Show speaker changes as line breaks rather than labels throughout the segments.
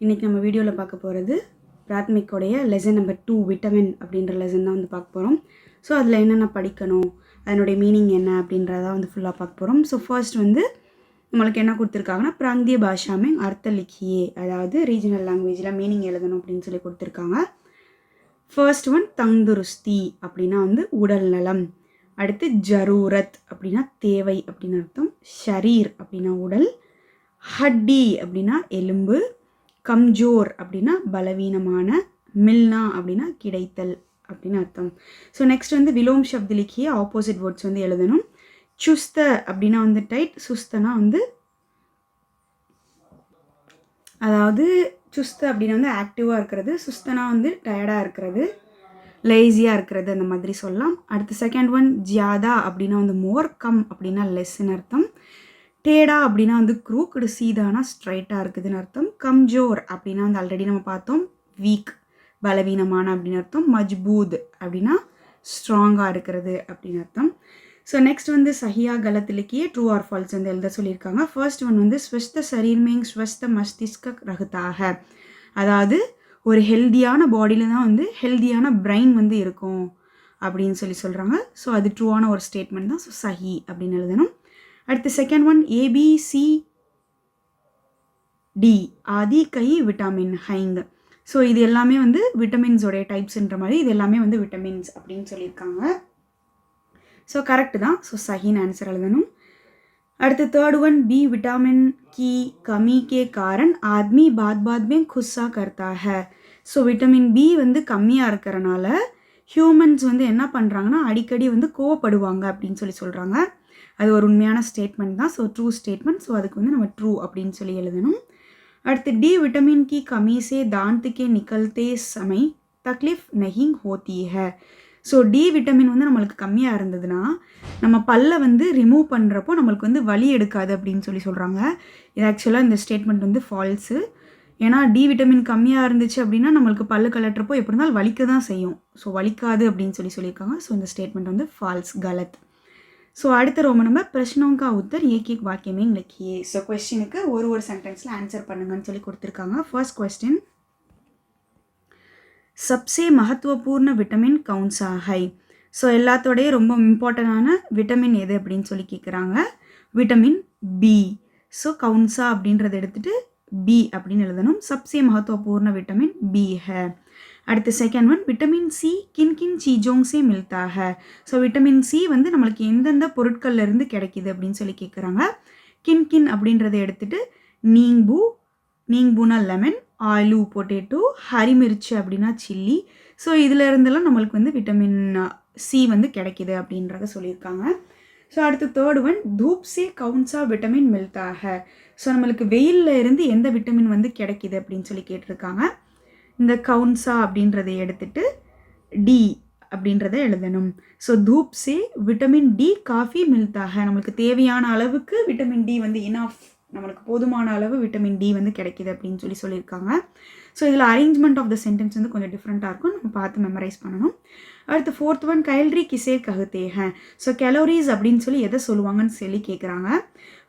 இன்றைக்கி நம்ம வீடியோவில் பார்க்க போகிறது பிராத்மிக்கோடைய லெசன் நம்பர் 2 விட்டமின் அப்படின்ற லெசன் தான் வந்து பார்க்க போகிறோம். ஸோ அதில் என்னென்ன படிக்கணும், அதனுடைய மீனிங் என்ன அப்படின்றதான் வந்து ஃபுல்லாக பார்க்க போகிறோம். ஸோ ஃபர்ஸ்ட் வந்து நம்மளுக்கு என்ன கொடுத்துருக்காங்கன்னா பிராந்திய பாஷாமே அர்த்த லிக்கியே, அதாவது ரீஜனல் லாங்குவேஜில் மீனிங் எழுதணும் அப்படின்னு சொல்லி கொடுத்துருக்காங்க. ஃபர்ஸ்ட் ஒன் தந்துருஸ்தி அப்படின்னா வந்து உடல் நலம். அடுத்து ஜரூரத் அப்படின்னா தேவை அப்படின்னு அர்த்தம். ஷரீர் அப்படின்னா உடல். ஹட்டி அப்படின்னா எலும்பு. கம்ஜோர் அப்படின்னா பலவீனமான. மில்னா அப்படின்னா கிடைத்தல் அப்படின்னு அர்த்தம். ஸோ நெக்ஸ்ட் வந்து விலோம் சப்திலிக்கிய ஆப்போசிட் வேர்ட்ஸ் வந்து எழுதணும். சுஸ்த அப்படின்னா வந்து டைட், சுஸ்தனா வந்து அதாவது சுஸ்த அப்படின்னா வந்து ஆக்டிவாக இருக்கிறது, சுஸ்தனா வந்து டயர்டாக இருக்கிறது, லேசியாக இருக்கிறது, அந்த மாதிரி சொல்லலாம். அடுத்து செகண்ட் ஒன் ஜியாதா அப்படின்னா வந்து மோர், கம் அப்படின்னா லெஸ்ன்னு அர்த்தம். டேடா அப்படின்னா வந்து க்ரூக்டு, சீதானா ஸ்ட்ரைட்டாக இருக்குதுன்னு அர்த்தம். கம்ஜோர் அப்படின்னா வந்து ஆல்ரெடி நம்ம பார்த்தோம், வீக் பலவீனமான அப்படின்னு அர்த்தம். மஜ்பூத் அப்படின்னா ஸ்ட்ராங்காக இருக்கிறது அப்படின்னு அர்த்தம். ஸோ நெக்ஸ்ட் வந்து சஹியா கலத்திலேயே ட்ரூ ஆர் ஃபால்ஸ் வந்து எழுத சொல்லியிருக்காங்க. ஃபர்ஸ்ட் ஒன் வந்து ஸ்வஸ்த சரீர் மேங் ஸ்வஸ்த மஸ்திஷ்க ரகுதாக, அதாவது ஒரு ஹெல்தியான பாடியில் தான் வந்து ஹெல்தியான பிரெயின் வந்து இருக்கும் அப்படின்னு சொல்கிறாங்க. ஸோ அது ட்ரூவான ஒரு ஸ்டேட்மெண்ட் தான். ஸோ சஹி அப்படின்னு எழுதணும். அடுத்து செகண்ட் ஒன் ஏபிசிடி ஆதி கை விட்டமின் ஹைங். ஸோ இது எல்லாமே வந்து விட்டமின்ஸோடைய டைப்ஸ்ன்ற மாதிரி இது எல்லாமே வந்து விட்டமின்ஸ் அப்படின்னு சொல்லியிருக்காங்க. ஸோ கரெக்டு தான். ஸோ சஹின்னு ஆன்சர் எழுதணும். அடுத்து தேர்ட் ஒன் பி விட்டாமின் की कमी के कारण आदमी बाद में गुस्सा करता है. ஸோ விட்டமின் பி வந்து கம்மியாக இருக்கிறனால ஹியூமன்ஸ் வந்து என்ன பண்ணுறாங்கன்னா அடிக்கடி வந்து கோவப்படுவாங்க அப்படின்னு சொல்கிறாங்க. அது ஒரு உண்மையான ஸ்டேட்மெண்ட் தான். So true statement. ஸோ அதுக்கு வந்து நம்ம ட்ரூ அப்படின்னு சொல்லி எழுதணும். அடுத்து டி விட்டமின் की कमी से दांत के निकलते समय तकलीफ नहीं होती है. ஸோ டி விட்டமின் வந்து நம்மளுக்கு கம்மியாக இருந்ததுன்னா நம்ம பல்லை வந்து ரிமூவ் பண்ணுறப்போ நம்மளுக்கு வந்து வலி எடுக்காது அப்படின்னு சொல்கிறாங்க. இது ஆக்சுவலாக இந்த ஸ்டேட்மெண்ட் வந்து ஃபால்ஸு. ஏன்னா டி விட்டமின் கம்மியாக இருந்துச்சு அப்படின்னா நம்மளுக்கு பல்லு கலட்டுறப்போ எப்படி இருந்தாலும் வலிக்க தான் செய்யும். ஸோ வலிக்காது அப்படின்னு சொல்லியிருக்காங்க. ஸோ இந்த ஸ்டேட்மெண்ட் வந்து ஃபால்ஸ், கலத். ஸோ அடுத்த ரோம நம்ம பிரஷ்னோங்கா உத்தர் ஏக் ஏக் வாக்கியமே இலக்கியே. ஸோ கொஸ்டினுக்கு ஒரு சென்டென்ஸில் ஆன்சர் பண்ணுங்கன்னு சொல்லி கொடுத்துருக்காங்க. ஃபர்ஸ்ட் கொஸ்டின், சப்சே மகத்துவபூர்ண விட்டமின் கவுன்சா ஹை. ஸோ எல்லாத்தோடைய ரொம்ப இம்பார்ட்டண்டான விட்டமின் எது அப்படின்னு சொல்லி கேட்குறாங்க. Vitamin B. ஸோ கவுன்சா அப்படின்றத எடுத்துகிட்டு பி அப்படின்னு எழுதணும். சப்சே மகத்துவபூர்ண விட்டமின் பி ஹை. அடுத்து செகண்ட் ஒன் விட்டமின் சி கின் கின் சீஜோங் சே மில்தா ஹை. ஸோ விட்டமின் சி வந்து நம்மளுக்கு எந்தெந்த பொருட்கள்ல இருந்து கிடைக்கிது அப்படின்னு சொல்லி கேட்குறாங்க. கின் கின் அப்படின்றத எடுத்துகிட்டு நீங்பூனா லெமன், ஆலு பொட்டேட்டோ, ஹரிமிர்ச்சி அப்படின்னா சில்லி. ஸோ இதில் இருந்தெல்லாம் நம்மளுக்கு வந்து விட்டமின் சி வந்து கிடைக்கிது அப்படின்றத சொல்லியிருக்காங்க. ஸோ அடுத்து தேர்ட் ஒன் தூப் சே கவுன்சா விட்டமின் மில்தா ஹை. ஸோ நம்மளுக்கு வெயிலில் இருந்து எந்த விட்டமின் வந்து கிடைக்கிது அப்படின்னு சொல்லி கேட்டிருக்காங்க. இந்த கவுன்சா அப்படின்றதை எடுத்துட்டு டி அப்படின்றத எழுதணும். ஸோ தூப் சே விட்டமின் டி காஃபி மில்தா ஹை. நம்மளுக்கு தேவையான அளவுக்கு விட்டமின் டி வந்து இனஃப், நம்மளுக்கு போதுமான அளவு விட்டமின் டி வந்து கிடைக்கிது அப்படின்னு சொல்லியிருக்காங்க. ஸோ இதில் அரேஞ்ச்மெண்ட் ஆஃப் த சென்டென்ஸ் வந்து கொஞ்சம் டிஃப்ரெண்ட்டாக இருக்கும், நம்ம பார்த்து மெமரைஸ் பண்ணணும். அடுத்து ஃபோர்த் ஒன் கைல்ரி கிசே கஹுத்தே ஹை. ஸோ கேலோரிஸ் அப்படின்னு சொல்லி எதை சொல்லுவாங்கன்னு சொல்லி கேட்குறாங்க.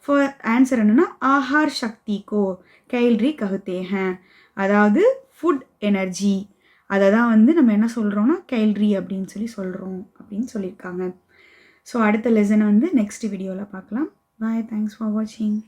ஃபார் ஆன்சர் என்னென்னா ஆஹார் சக்தி கோ கைல்ரி கஹுத்தே ஹை, அதாவது ஃபுட் எனர்ஜி, அதை தான் வந்து நம்ம என்ன சொல்கிறோம்னா கைல்ரி அப்படின்னு சொல்கிறோம் அப்படின்னு சொல்லியிருக்காங்க. ஸோ அடுத்த லெசனை வந்து நெக்ஸ்ட் வீடியோவில் பார்க்கலாம். பாய், தேங்க்ஸ் ஃபார் வாட்சிங்.